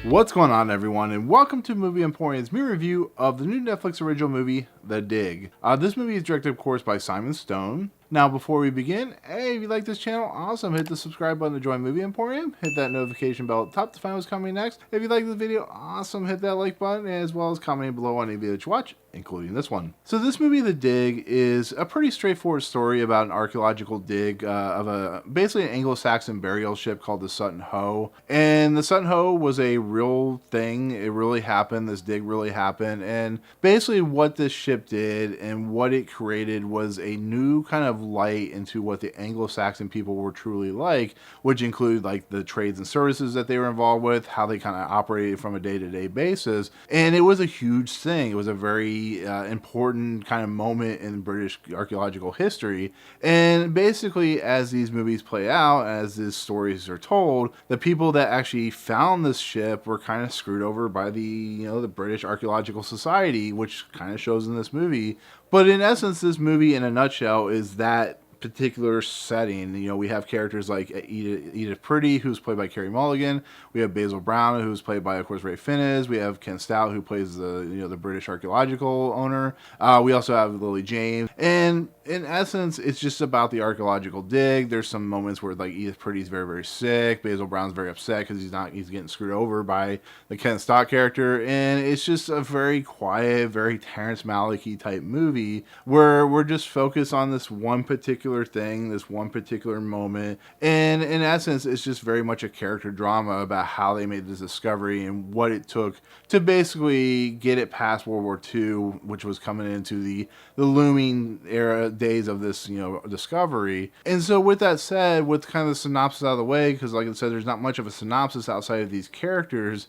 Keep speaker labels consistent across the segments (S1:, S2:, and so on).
S1: What's going on, everyone, and welcome to Movie Emporium's movie review of the new Netflix original movie, The Dig. This movie is directed, of course, by Simon Stone. Now, before we begin, hey, if you like this channel, awesome, hit the subscribe button to join Movie Emporium, hit that notification bell at the top to find what's coming next. If you like this video, awesome, hit that like button, as well as commenting below on any video that you watch, including this one. So this movie, The Dig, is a pretty straightforward story about an archaeological dig of basically an Anglo-Saxon burial ship called the Sutton Hoo. And the Sutton Hoo was a real thing. It really happened. This dig really happened. And basically what this ship did and what it created was a new kind of light into what the Anglo-Saxon people were truly like, which included like the trades and services that they were involved with, how they kind of operated from a day-to-day basis. And it was a huge thing. It was a very important kind of moment in British archaeological history. And basically, as these movies play out, as these stories are told, the people that actually found this ship were kind of screwed over by the British Archaeological Society, which kind of shows in this movie. But in essence, this movie, in a nutshell, is that particular setting. We have characters like Edith Pretty, who's played by Carey Mulligan. We have Basil Brown, who's played by, of course, Ray Fiennes. We have Ken Stott, who plays the British archaeological owner. We also have Lily James, and in essence, it's just about the archaeological dig. There's some moments where like Edith Pretty's very, very sick. Basil Brown's very upset because he's getting screwed over by the Ken Stott character, and it's just a very quiet, very Terrence Malick-y type movie where we're just focused on this one particular thing, this one particular moment, and in essence it's just very much a character drama about how they made this discovery and what it took to basically get it past World War II, which was coming into the looming era days of this discovery. And so with that said, with kind of the synopsis out of the way, because like I said, there's not much of a synopsis outside of these characters.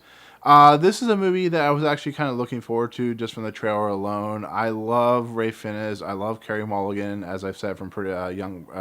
S1: This is a movie that I was actually kind of looking forward to just from the trailer alone. I love Ray Fiennes. I love Carey Mulligan, as I've said, from Pretty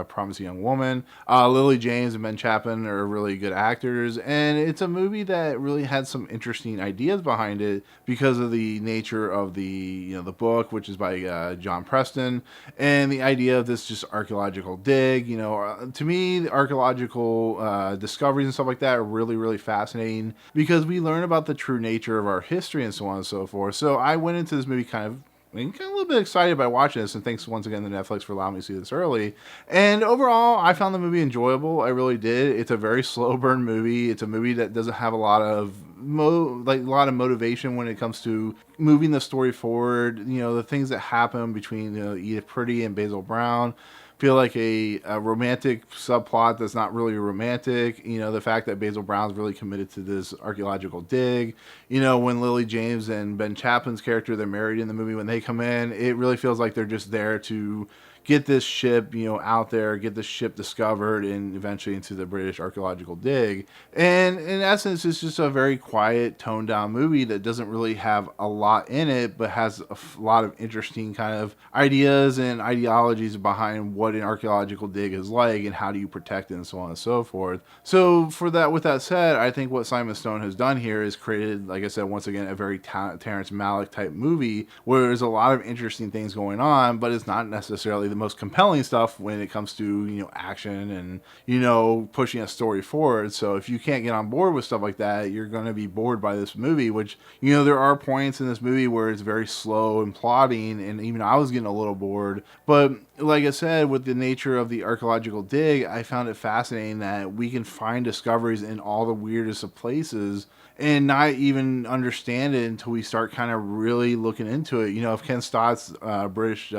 S1: Promising Young Woman. Lily James and Ben Chaplin are really good actors, and it's a movie that really had some interesting ideas behind it because of the nature of the book, which is by John Preston, and the idea of this just archaeological dig. To me, the archaeological discoveries and stuff like that are really, really fascinating because we learn about the true nature of our history and so on and so forth. So I went into this movie kind of a little bit excited by watching this, and thanks once again to Netflix for allowing me to see this early. And overall, I found the movie enjoyable. I really did. It's a very slow burn movie. It's a movie that doesn't have a lot of motivation when it comes to moving the story forward. The things that happen between Edith Pretty and Basil Brown feel like a romantic subplot that's not really romantic. The fact that Basil Brown's really committed to this archaeological dig. When Lily James and Ben Chaplin's character, they're married in the movie, when they come in, it really feels like they're just there to get this ship, out there, get this ship discovered, and eventually into the British archaeological dig. And in essence, it's just a very quiet, toned down movie that doesn't really have a lot in it, but has a lot of interesting kind of ideas and ideologies behind what an archaeological dig is like and how do you protect it and so on and so forth. So with that said, I think what Simon Stone has done here is created, like I said, once again, a very Terrence Malick type movie where there's a lot of interesting things going on, but it's not necessarily the most compelling stuff when it comes to action and pushing a story forward. So if you can't get on board with stuff like that, you're going to be bored by this movie, which there are points in this movie where it's very slow and plodding, and even I was getting a little bored. But like I said, with the nature of the archaeological dig, I found it fascinating that we can find discoveries in all the weirdest of places and not even understand it until we start kind of really looking into it. If Ken Stott's British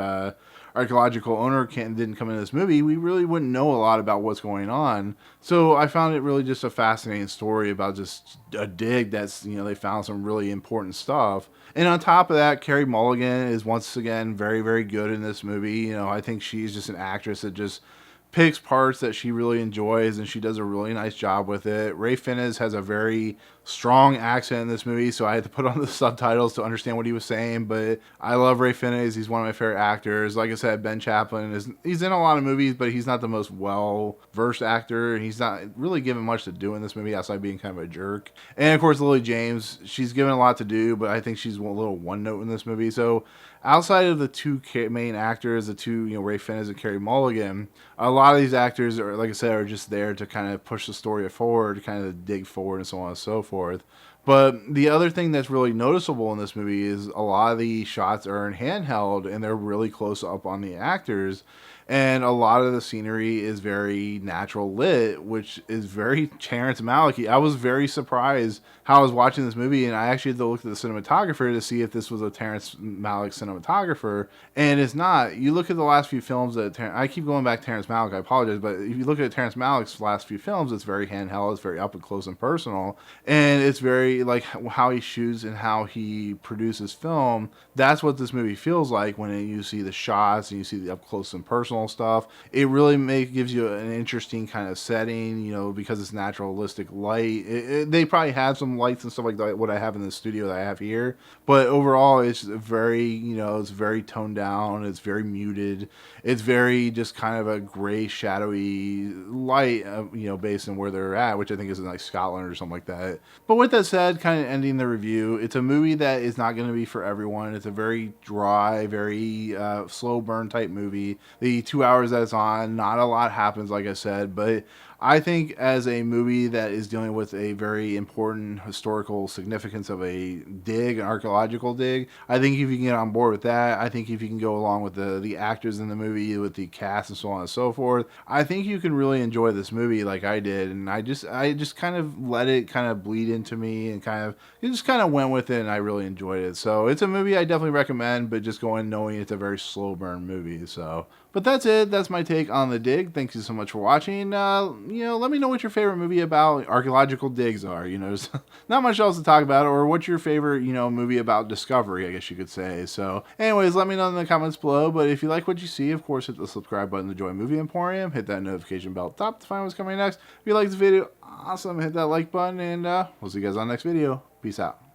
S1: archaeological owner didn't come into this movie, we really wouldn't know a lot about what's going on. So I found it really just a fascinating story about just a dig that's, they found some really important stuff. And on top of that, Carey Mulligan is once again very, very good in this movie. I think she's just an actress that just picks parts that she really enjoys, and she does a really nice job with it. Ray Fiennes has a very strong accent in this movie, so I had to put on the subtitles to understand what he was saying, but I love Ray Fiennes. He's one of my favorite actors. Like I said, Ben Chaplin he's in a lot of movies, but he's not the most well-versed actor. He's not really given much to do in this movie outside being kind of a jerk. And of course, Lily James, she's given a lot to do, but I think she's a little one-note in this movie. So outside of the two main actors, the two, Ray Fiennes and Carey Mulligan, a lot of these actors are, like I said, are just there to kind of push the story forward, kind of dig forward and so on and so forth. But the other thing that's really noticeable in this movie is a lot of the shots are in handheld and they're really close up on the actors. And a lot of the scenery is very natural lit, which is very Terrence Malick. I was very surprised how I was watching this movie, and I actually had to look at the cinematographer to see if this was a Terrence Malick cinematographer, and it's not. You look at the last few films that I keep going back to Terrence Malick. I apologize, but if you look at Terrence Malick's last few films, it's very handheld, it's very up and close and personal, and it's very like how he shoots and how he produces film. That's what this movie feels like when you see the shots and you see the up close and personal stuff. It really gives you an interesting kind of setting, you know, because it's naturalistic light. They probably have some lights and stuff like that, what I have in the studio that I have here, but overall it's very, you know, it's very toned down, it's very muted, it's very just kind of a gray shadowy light, you know, based on where they're at, which I think is in like Scotland or something like that. But with that said, kind of ending the review, it's a movie that is not going to be for everyone. It's a very dry, very slow burn type movie. The 2 hours that it's on, not a lot happens, like I said, but I think as a movie that is dealing with a very important historical significance of a dig, an archaeological dig, I think if you can get on board with that, I think if you can go along with the actors in the movie, with the cast and so on and so forth, I think you can really enjoy this movie like I did. And I just kind of let it kind of bleed into me and it just kind of went with it, and I really enjoyed it. So it's a movie I definitely recommend, but just go in knowing it's a very slow burn movie. So, but that's it. That's my take on The Dig. Thank you so much for watching. You know, let me know what your favorite movie about archaeological digs are. You know, there's not much else to talk about, or what's your favorite, you know, movie about discovery, I guess you could say. So anyways, let me know in the comments below. But if you like what you see, of course, hit the subscribe button to join Movie Emporium. Hit that notification bell at the top to find what's coming next. If you like this video, awesome. Hit that like button, and we'll see you guys on the next video. Peace out.